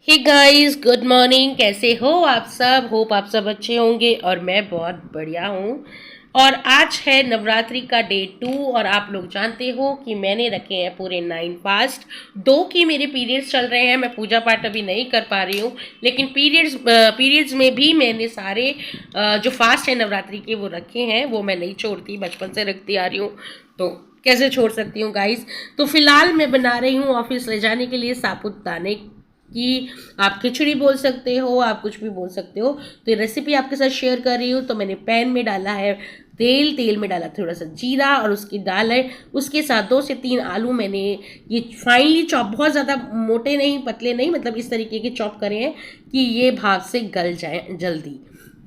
हे guys, good morning. कैसे हो आप सब? होप आप सब अच्छे होंगे और मैं बहुत बढ़िया हूँ। और आज है नवरात्रि का डे 2 और आप लोग जानते हो कि मैंने रखे हैं पूरे 9 फास्ट। 2 की मेरे पीरियड्स चल रहे हैं, मैं पूजा पाठ अभी नहीं कर पा रही हूँ, लेकिन पीरियड्स में भी मैंने सारे जो फास्ट है नवरात्रि के वो रखे हैं। वो मैं नहीं छोड़ती, बचपन से रखती आ रही हूँ, तो कैसे छोड़ सकती हूँ गाइस। तो फिलहाल मैं बना रही हूँ ऑफिस ले जाने के लिए साबूदाने कि आप खिचड़ी बोल सकते हो, आप कुछ भी बोल सकते हो। तो ये रेसिपी आपके साथ शेयर कर रही हूँ। तो मैंने पैन में डाला है तेल में डाला थोड़ा सा जीरा और उसकी दाल है, उसके साथ 2 से 3 आलू मैंने ये फाइनली चॉप, बहुत ज़्यादा मोटे नहीं पतले नहीं, मतलब इस तरीके के चॉप करे हैं कि ये भाप से गल जाए जल्दी।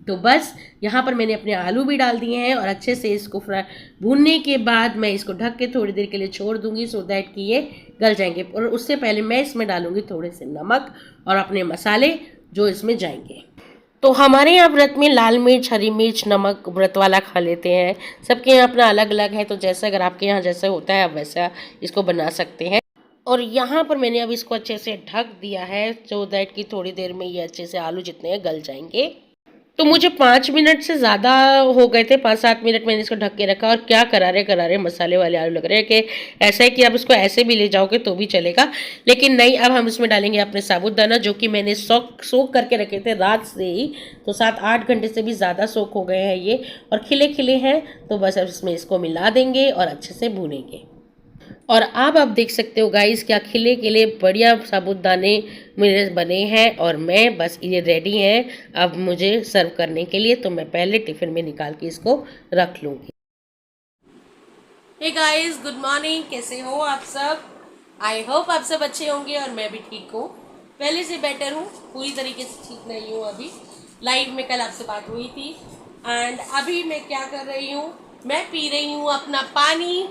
तो बस यहाँ पर मैंने अपने आलू भी डाल दिए हैं और अच्छे से इसको फ्राई भूनने के बाद मैं इसको ढक के थोड़ी देर के लिए छोड़ दूंगी, सो दैट कि ये गल जाएंगे। और उससे पहले मैं इसमें डालूंगी थोड़े से नमक और अपने मसाले जो इसमें जाएंगे। तो हमारे यहाँ व्रत में लाल मिर्च, हरी मिर्च, नमक व्रत वाला खा लेते हैं। सबके यहाँ अपना अलग अलग है, तो जैसा अगर आपके यहाँ जैसा होता है आप वैसा इसको बना सकते हैं। और यहाँ पर मैंने अब इसको अच्छे से ढक दिया है, सो दैट कि थोड़ी देर में ये अच्छे से आलू जितने हैं गल जाएंगे। तो मुझे 5 मिनट से ज़्यादा हो गए थे, 5-7 मिनट मैंने इसको ढक के रखा। और क्या करारे करारे मसाले वाले आलू लग रहे हैं कि ऐसा है कि आप इसको ऐसे भी ले जाओगे तो भी चलेगा, लेकिन नहीं। अब हम इसमें डालेंगे अपने साबूदाना, जो कि मैंने सोख करके रखे थे रात से ही। तो 7-8 घंटे से भी ज़्यादा सोख हो गए हैं ये, और खिले खिले हैं। तो बस अब इसमें इसको मिला देंगे और अच्छे से भूनेंगे। और अब आप देख सकते हो गाइस, क्या खिले खिले बढ़िया साबूदाने मेरे बने हैं और मैं बस ये रेडी हैं अब मुझे सर्व करने के लिए। तो मैं पहले टिफिन में निकाल के इसको रख लूँगी। Hey guys, good morning. कैसे हो आप सब? आई होप आप सब अच्छे होंगे और मैं भी ठीक हूँ, पहले से बेटर हूँ। पूरी तरीके से ठीक नहीं हूँ अभी। लाइव में कल आपसे बात हुई थी। एंड अभी मैं क्या कर रही हूँ, मैं पी रही हूँ अपना पानी,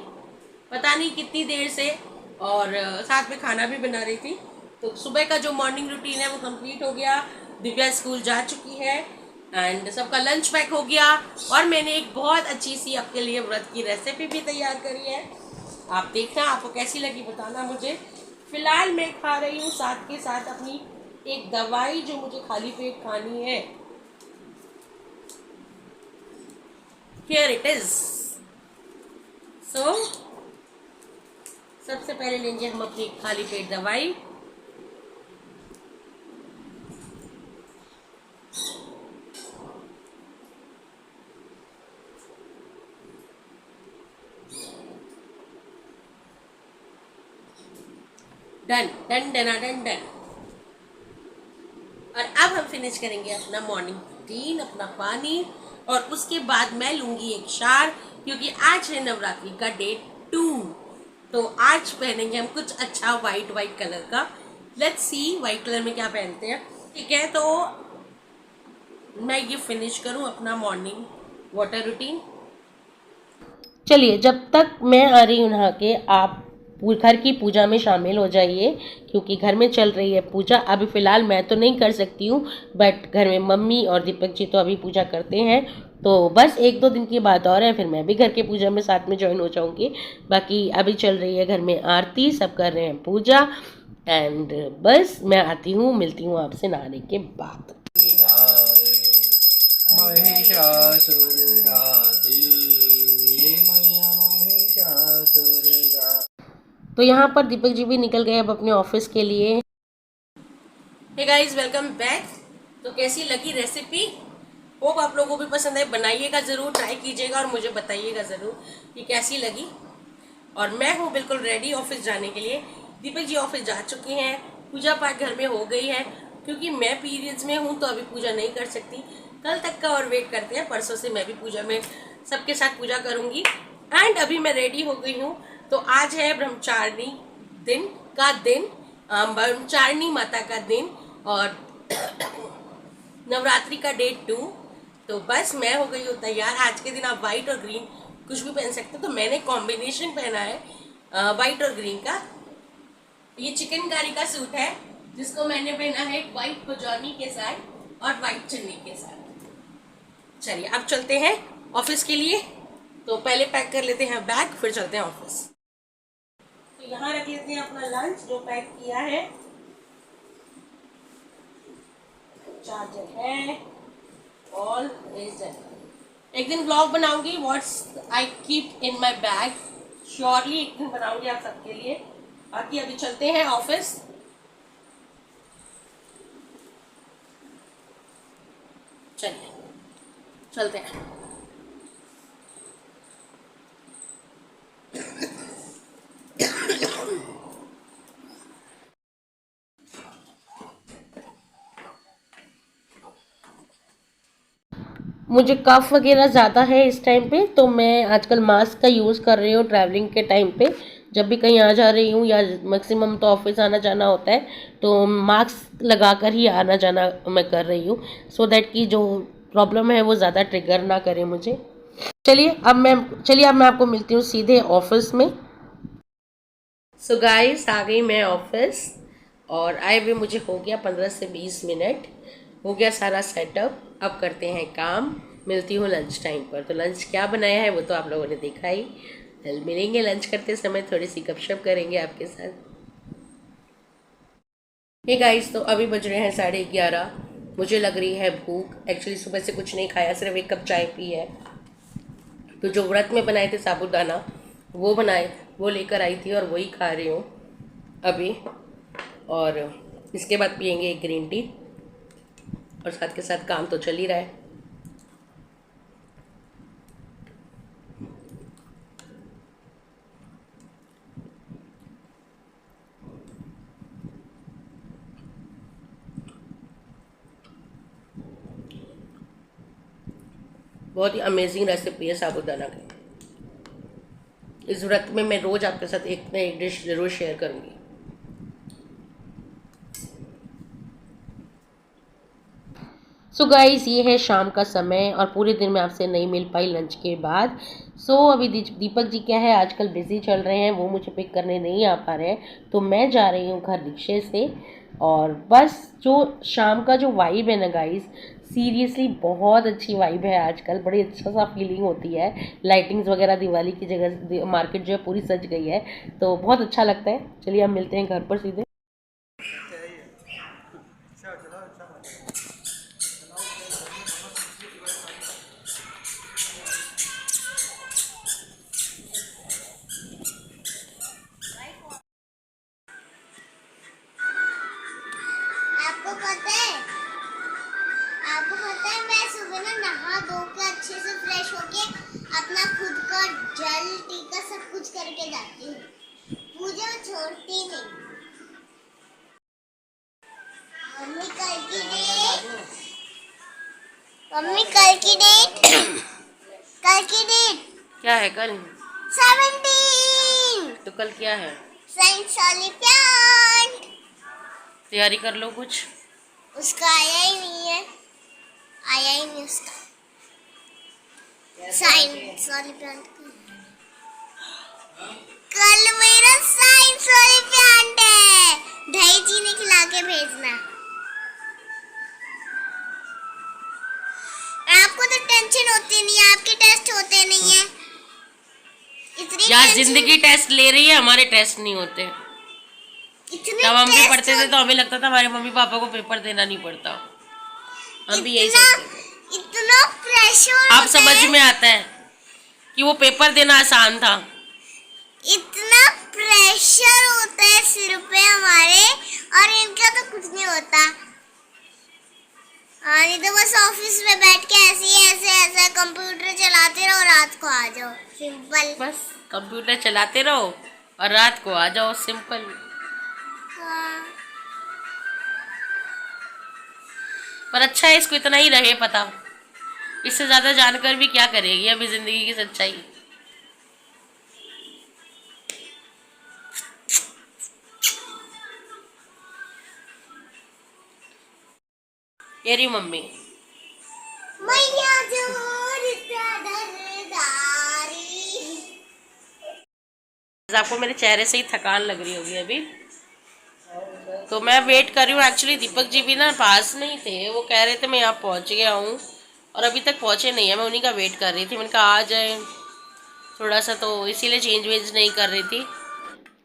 पता नहीं कितनी देर से। और साथ में खाना भी बना रही थी। तो सुबह का जो मॉर्निंग रूटीन है वो कंप्लीट हो गया। दिव्या स्कूल जा चुकी है एंड सबका लंच पैक हो गया। और मैंने एक बहुत अच्छी सी आपके लिए व्रत की रेसिपी भी तैयार करी है, आप देखना आपको कैसी लगी बताना मुझे। फिलहाल मैं खा रही हूँ साथ के साथ अपनी एक दवाई जो मुझे खाली पेट खानी है। Here it is. सो सबसे पहले लेंगे हम अपनी खाली पेट दवाई। Done done done done done. और अब हम फिनिश करेंगे अपना मॉर्निंग रूटीन, अपना पानी, और उसके बाद मैं लूंगी एक शार, क्योंकि आज है नवरात्रि का डे 2। तो आज पहनेंगे हम कुछ अच्छा वाइट वाइट कलर का। लेट्स सी वाइट कलर में क्या पहनते हैं। ठीक है, तो मैं ये फिनिश करूं अपना मॉर्निंग वाटर रूटीन। चलिए, जब तक मैं आ रही हूँ नहा के, आप घर की पूजा में शामिल हो जाइए, क्योंकि घर में चल रही है पूजा। अभी फ़िलहाल मैं तो नहीं कर सकती हूँ, बट घर में मम्मी और दीपक जी तो अभी पूजा करते हैं। तो बस 1-2 दिन की बात और है, फिर मैं भी घर के पूजा में साथ में ज्वाइन हो जाऊँगी। बाकी अभी चल रही है घर में आरती, सब कर रहे हैं पूजा। एंड बस मैं आती हूँ, मिलती हूँ आपसे नहाने के बाद। तो यहाँ पर दीपक जी भी निकल गए अब अपने ऑफिस के लिए। Hey guys, welcome back. तो कैसी लगी रेसिपी? होप आप लोगों को भी पसंद है। बनाइएगा ज़रूर, ट्राई कीजिएगा और मुझे बताइएगा ज़रूर कि कैसी लगी। और मैं हूँ बिल्कुल रेडी ऑफिस जाने के लिए। दीपक जी ऑफिस जा चुके हैं, पूजा पाठ घर में हो गई है। क्योंकि मैं पीरियड्स में हूँ तो अभी पूजा नहीं कर सकती, कल तक का और वेट करते हैं। परसों से मैं भी पूजा में सबके साथ पूजा करूँगी। एंड अभी मैं रेडी हो गई हूँ। तो आज है ब्रह्मचारिणी दिन का दिन, ब्रह्मचारिणी माता का दिन और नवरात्रि का डे 2। तो बस मैं हो गई हूँ तैयार। आज के दिन आप वाइट और ग्रीन कुछ भी पहन सकते हो, तो मैंने कॉम्बिनेशन पहना है वाइट और ग्रीन का। ये चिकनकारी का सूट है, जिसको मैंने पहना है वाइट पजामी के साथ और वाइट चुन्नी के साथ। चलिए अब चलते हैं ऑफिस के लिए। तो पहले पैक कर लेते हैं बैग, फिर चलते हैं ऑफिस। तो यहाँ रख लेते हैं अपना लंच जो पैक किया है। चार्जर है, ऑल इज एक दिन ब्लॉग बनाऊंगी what's I keep in my bag, surely एक दिन बनाऊंगी आप सबके लिए। बाकी अभी चलते हैं ऑफिस। चलिए चलते हैं। मुझे कफ वगैरह ज़्यादा है इस टाइम पे, तो मैं आजकल मास्क का यूज़ कर रही हूँ ट्रैवलिंग के टाइम पे। जब भी कहीं आ जा रही हूँ या मैक्सिमम तो ऑफिस आना जाना होता है, तो मास्क लगा कर ही आना जाना मैं कर रही हूँ, सो दैट कि जो प्रॉब्लम है वो ज़्यादा ट्रिगर ना करे मुझे। चलिए अब मैं आपको मिलती हूँ सीधे ऑफिस में। सो गाइस, आ गई मैं ऑफिस और आए हुए मुझे हो गया 15 से 20 मिनट। हो गया सारा सेटअप, अब करते हैं काम। मिलती हूँ लंच टाइम पर। तो लंच क्या बनाया है वो तो आप लोगों ने देखा ही। कल मिलेंगे लंच करते समय, थोड़ी सी गपशप करेंगे आपके साथ। हे गाइस, तो अभी बज रहे हैं 11:30। मुझे लग रही है भूख। एक्चुअली सुबह से कुछ नहीं खाया, सिर्फ एक कप चाय पी है। तो जो व्रत में बनाए थे साबूदाना, वो लेकर आई थी और वही खा रही हूँ अभी। और इसके बाद पियेंगे एक ग्रीन टी, और साथ के साथ काम तो चल ही रहा है। बहुत ही अमेजिंग रेसिपी है साबूदाना की। इस व्रत में मैं रोज आपके साथ एक ना एक डिश जरूर शेयर करूंगी। सो गाइस, ये है शाम का समय और पूरे दिन में आपसे नहीं मिल पाई लंच के बाद। अभी दीपक जी क्या है, आजकल बिजी चल रहे हैं, वो मुझे पिक करने नहीं आ पा रहे हैं, तो मैं जा रही हूँ घर रिक्शे से। और बस जो शाम का जो वाइब है ना गाइस, सीरियसली बहुत अच्छी वाइब है आजकल। बड़ी अच्छा सा फीलिंग होती है। लाइटिंग्स वगैरह दिवाली की जगह मार्केट जो है पूरी सज गई है, तो बहुत अच्छा लगता है। चलिए हम मिलते हैं घर पर सीधे। आपको पता है आपको पता है मैं सुबह ना नहा धो के अच्छे से फ्रेश होके अपना खुद का जल टीका सब कुछ करके जाती हूँ। मुझे वो छोड़ती नहीं। मम्मी कल की डेट मम्मी कल की डेट क्या है कल? 17। तो कल क्या है? Science olympiad. तैयारी कर लो कुछ। उसका आया ही नहीं उसका साइंस ओलंपियाड। कल मेरा साइंस ओलंपियाड है। दही चीनी खिला के भेजना। आपको तो टेंशन होती नहीं है, आपके टेस्ट होते नहीं है। इतनी यार टेंशन जिंदगी टेस्ट ले रही है, हमारे टेस्ट नहीं होते। इतने जब हम भी टेस्ट पढ़ते थे तो हमें लगता था हमारे मम्मी पापा को पेपर देना नहीं पड़ता। हम भी यही इतना सोचते थे। इतना प्रेशर अब होता समझ है। में आता है कि वो पेपर देना आसान था। इतना प्रेशर होता है सिर पे हमारे, और इनका तो कुछ नहीं होता। हाँ, नहीं तो बस ऑफिस में बैठ के ऐसे कंप्यूटर चलाते रहो, रात को आ जाओ, सिंपल। बस कंप्यूटर चलाते रहो और रात को आ जाओ, सिंपल। हाँ। पर अच्छा है इसको इतना ही रहे पता। इससे ज्यादा जानकर भी क्या करेगी अभी जिंदगी की सच्चाई। ये रही मम्मी। मैया जोर दरदारी। आपको मेरे चेहरे से ही थकान लग रही होगी अभी। तो मैं वेट कर रही हूँ। एक्चुअली दीपक जी भी ना पास नहीं थे, वो कह रहे थे मैं यहाँ पहुँच गया हूँ और अभी तक पहुँचे नहीं है। मैं उन्हीं का वेट कर रही थी। मैंने कहा आ जाए थोड़ा सा, तो इसीलिए चेंज वेंज नहीं कर रही थी।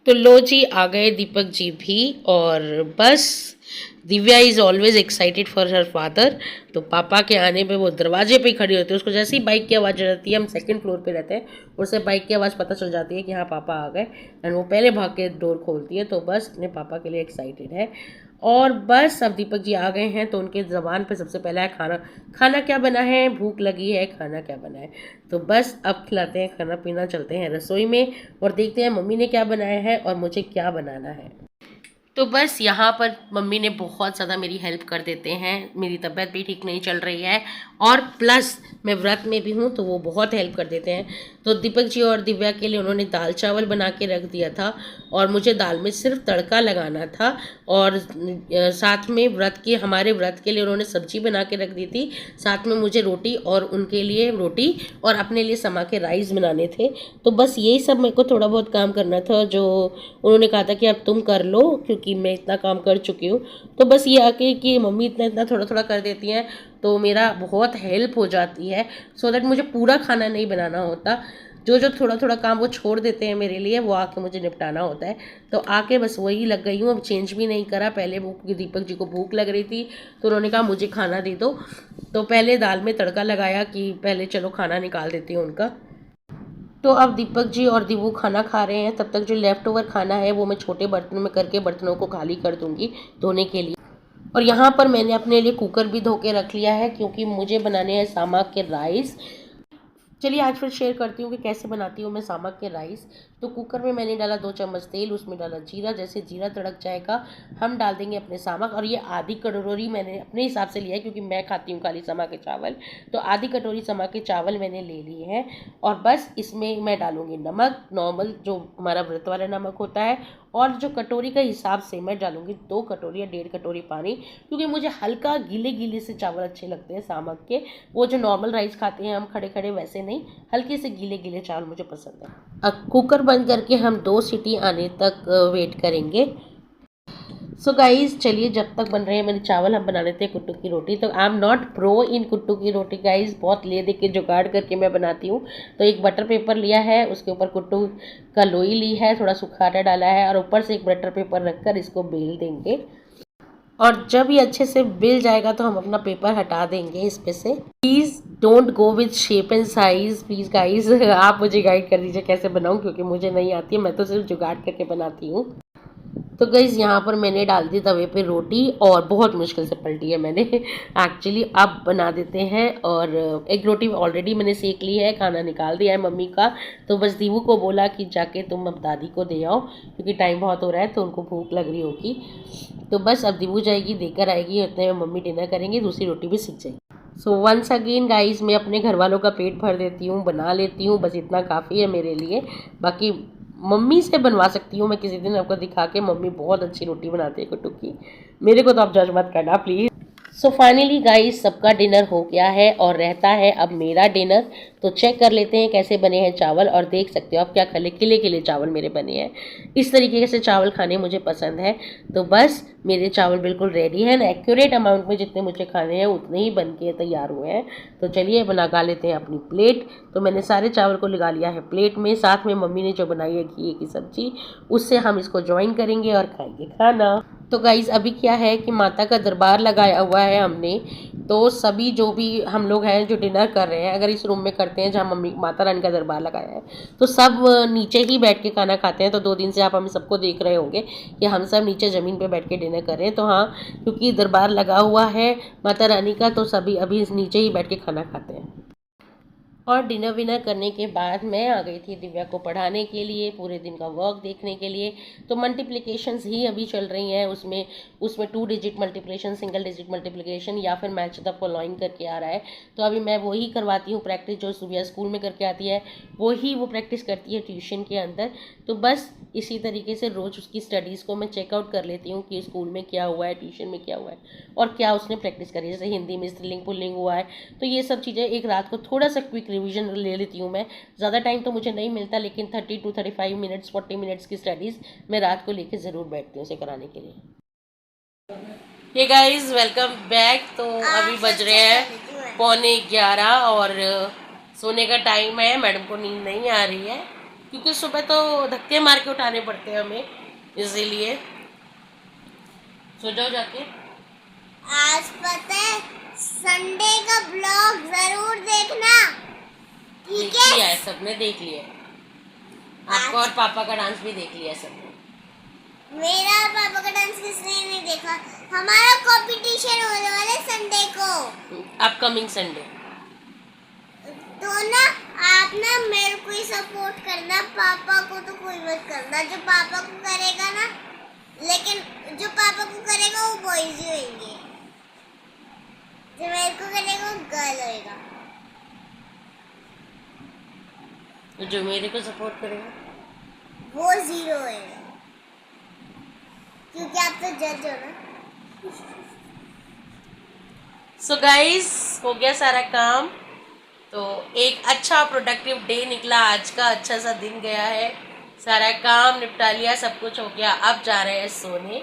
तो लो जी, आ गए दीपक जी भी। और बस Divya is always excited for her father. तो पापा के आने पे वो दरवाजे पे ही खड़ी होती है, उसको जैसे ही बाइक की आवाज़ रहती है, हम सेकंड फ्लोर पे रहते हैं, उससे बाइक की आवाज़ पता चल जाती है कि हाँ पापा आ गए, एंड वो पहले भाग के डोर खोलती है। तो बस अपने पापा के लिए एक्साइटेड है। और बस अब दीपक जी आ गए हैं, तो उनके ज़बान पे सबसे पहला है खाना। खाना क्या बना है, भूख लगी है, खाना क्या बना है। तो बस अब खिलाते हैं खाना पीना, चलते हैं रसोई में और देखते हैं मम्मी ने क्या बनाया है और मुझे क्या बनाना है। तो बस यहाँ पर मम्मी ने बहुत ज़्यादा मेरी हेल्प कर देते हैं, मेरी तबीयत भी ठीक नहीं चल रही है और प्लस मैं व्रत में भी हूँ, तो वो बहुत हेल्प कर देते हैं। तो दीपक जी और दिव्या के लिए उन्होंने दाल चावल बना के रख दिया था और मुझे दाल में सिर्फ तड़का लगाना था। और साथ में हमारे व्रत के लिए उन्होंने सब्जी बना के रख दी थी, साथ में मुझे रोटी और उनके लिए रोटी और अपने लिए समा के राइस बनाने थे। तो बस यही सब मेरे को थोड़ा बहुत काम करना था, जो उन्होंने कहा था कि अब तुम कर लो क्योंकि मैं इतना काम कर चुकी हूँ। तो बस ये आके कि मम्मी इतना इतना थोड़ा थोड़ा कर देती हैं तो मेरा बहुत हेल्प हो जाती है, सो दैट मुझे पूरा खाना नहीं बनाना होता। जो जो थोड़ा थोड़ा काम वो छोड़ देते हैं मेरे लिए, वो आके मुझे निपटाना होता है। तो आके बस वही लग गई हूँ, अब चेंज भी नहीं करा। पहले वो दीपक जी को भूख लग रही थी तो उन्होंने कहा मुझे खाना दे दो, तो पहले दाल में तड़का लगाया कि पहले चलो खाना निकाल देती हूँ उनका। तो अब दीपक जी और दीवू खाना खा रहे हैं, तब तक जो लेफ्ट ओवर खाना है वो मैं छोटे बर्तनों में करके बर्तनों को खाली कर दूंगी धोने के लिए। और यहाँ पर मैंने अपने लिए कुकर भी धो के रख लिया है क्योंकि मुझे बनाने हैं सामक के राइस। चलिए आज फिर शेयर करती हूँ कि कैसे बनाती हूँ मैं सामक के राइस। तो कुकर में मैंने डाला 2 चम्मच तेल, उसमें डाला जीरा। जैसे जीरा तड़क जाएगा हम डाल देंगे अपने सामक, और ये आधी कटोरी मैंने अपने हिसाब से लिया है क्योंकि मैं खाती हूँ खाली समा के चावल। तो आधी कटोरी समा के चावल मैंने ले लिए हैं और बस इसमें मैं डालूँगी नमक, नॉर्मल जो हमारा व्रत वाला नमक होता है, और जो कटोरी का हिसाब से मैं डालूँगी 2 कटोरी या 1.5 कटोरी पानी, क्योंकि मुझे हल्का गीले गीले से चावल अच्छे लगते हैं सामक के। वो जो नॉर्मल राइस खाते हैं हम खड़े खड़े, वैसे नहीं, हल्के से गीले गीले चावल मुझे पसंद है। अब कुकर बंद करके हम 2 सीटी आने तक वेट करेंगे। सो गाइज चलिए, जब तक बन रहे हैं मेरे चावल, हम बना लेते हैं कुट्टू की रोटी। तो I am not pro in कुट्टू की रोटी गाइज, बहुत ले दे के जुगाड़ करके मैं बनाती हूँ। तो एक बटर पेपर लिया है, उसके ऊपर कुट्टू का लोई ली है, थोड़ा सूखा आटा डाला है और ऊपर से एक बटर पेपर रखकर इसको बेल देंगे। और जब ये अच्छे से बेल जाएगा तो हम अपना पेपर हटा देंगे इस पे से। Please don't go with shape and size, please guys आप मुझे गाइड कर दीजिए कैसे बनाऊँ, क्योंकि मुझे नहीं आती है, मैं तो सिर्फ जुगाड़ करके बनाती हूँ। तो गाइस यहाँ पर मैंने डाल दी तवे पे रोटी और बहुत मुश्किल से पलटी है मैंने एक्चुअली। अब बना देते हैं, और एक रोटी ऑलरेडी मैंने सेक ली है, खाना निकाल दिया है मम्मी का। तो बस दीवू को बोला कि जाके तुम अब दादी को दे आओ क्योंकि टाइम बहुत हो रहा है, तो उनको भूख लग रही होगी। तो बस अब दीवू जाएगी देकर आएगी, उतने में मम्मी डिनर करेंगे, दूसरी रोटी भी सीख जाएगी। सो वंस अगेन गाइस, मैं अपने घर वालों का पेट भर देती हूँ, बना लेती हूँ, बस इतना काफ़ी है मेरे लिए। बाकी मम्मी से बनवा सकती हूँ मैं किसी दिन आपको दिखा के, मम्मी बहुत अच्छी रोटी बनाती है कुट्टू की। मेरे को तो आप जज मत करना प्लीज़। सो फाइनली गाइस, सबका डिनर हो गया है और रहता है अब मेरा डिनर। तो चेक कर लेते हैं कैसे बने हैं चावल, और देख सकते हो आप क्या खिले खिले खिले चावल मेरे बने हैं। इस तरीके से चावल खाने मुझे पसंद है। तो बस मेरे चावल बिल्कुल रेडी हैं, एक्यूरेट अमाउंट में जितने मुझे खाने हैं उतने ही बन के तैयार हुए हैं। तो चलिए लगा लेते हैं अपनी प्लेट। तो मैंने सारे चावल को लगा लिया है प्लेट में, साथ में मम्मी ने जो बनाई है घी की सब्जी, उससे हम इसको ज्वाइन करेंगे और खाएंगे खाना। तो गाइज अभी क्या है कि माता का दरबार लगाया हुआ है हमने, तो सभी जो भी हम लोग हैं जो डिनर कर रहे हैं, अगर इस रूम में करते हैं जहाँ मम्मी माता रानी का दरबार लगाया है, तो सब नीचे ही बैठ के खाना खाते हैं। तो 2 दिन से आप हमें सबको देख रहे होंगे कि हम सब नीचे ज़मीन पे बैठ के डिनर कर रहे हैं। तो हाँ, क्योंकि दरबार लगा हुआ है माता रानी का, तो सभी अभी नीचे ही बैठ के खाना खाते हैं। और डिनर विनर करने के बाद मैं आ गई थी दिव्या को पढ़ाने के लिए, पूरे दिन का वर्क देखने के लिए। तो मल्टीप्लिकेशंस ही अभी चल रही हैं, उसमें 2 digit multiplication, single digit multiplication, या फिर मैच द फॉलोइंग करके आ रहा है। तो अभी मैं वही करवाती हूँ प्रैक्टिस, जो सुबह स्कूल में करके आती है वही वो प्रैक्टिस करती है ट्यूशन के अंदर। तो बस इसी तरीके से रोज़ उसकी स्टडीज़ को मैं चेकआउट कर लेती हूँ कि स्कूल में क्या हुआ है, ट्यूशन में क्या हुआ है, और क्या उसने प्रैक्टिस करी। जैसे हिंदी में स्त्रीलिंग पुल्लिंग हुआ है, तो ये सब चीज़ें एक रात को थोड़ा सा क्विक रिवीजन ले लेती हूँ मैं। ज़्यादा टाइम तो मुझे नहीं मिलता, लेकिन 30 to 35 मिनट्स 40 मिनट्स की स्टडीज़ मैं रात को लेके ज़रूर बैठती हूँ उसे कराने के लिए। Hey guys, welcome back. तो अभी बज रहे हैं 11:15 और सोने का टाइम है। मैडम को नींद नहीं आ रही है क्योंकि सुबह तो धक्के मार के उठाने पड़ते हैं हमें, इसीलिए सो जाओ जाके। संडे का ब्लॉग जरूर देखना, ठीक देख है? लिया है, सबने देख लिया है। आपका और पापा का डांस भी देख लिया है सबने। मेरा और पापा का डांस किसने नहीं देखा? हमारा कंपटीशन होने वाला है संडे को, अपकमिंग संडे। तो ना आप ना मेरे को ही सपोर्ट करना, पापा को तो कोई मत करना। जो पापा को करेगा ना, लेकिन जो पापा को करेगा वो बॉयज ही होंगे, जो मेरे को करेगा वो गर्ल होएगा। जो मेरे को सपोर्ट करेगा वो 0 होएगा, क्योंकि आप तो जज हो ना। सो गाइस, हो गया सारा काम। तो एक अच्छा प्रोडक्टिव डे निकला आज का, अच्छा सा दिन गया है। सारा काम निपटा लिया, सब कुछ हो गया। अब जा रहे हैं सोने।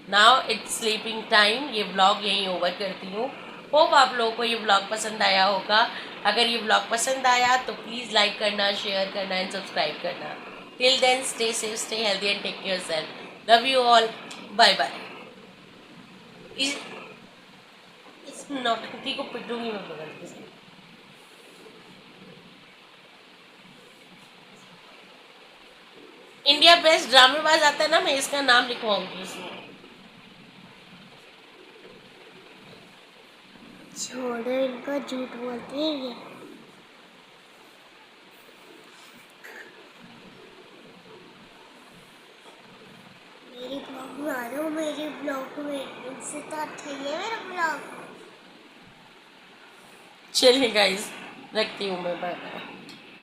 Now it's sleeping time. ये व्लॉग यहीं ओवर करती हूँ। होप आप लोगों को ये व्लॉग पसंद आया होगा। अगर ये व्लॉग पसंद आया तो प्लीज़ लाइक करना, शेयर करना एंड सब्सक्राइब करना। Till then stay safe, stay healthy and take care yourself. Love you all, bye bye. इस नौटंकी को पिटूंगी मैं बगल से। इंडिया बेस्ट ड्रामेबाज आता है ना, मैं इसका नाम लिखवाऊंगी इसमें। छोड़ो, इनको झूठ बोलते हैं ये। मेरी ब्लॉग में आ जाओ, मेरी ब्लॉग में इनसे तो अच्छा ही है मेरा ब्लॉग। चलिए गाइस, रखती हूँ मैं, बाय बाय।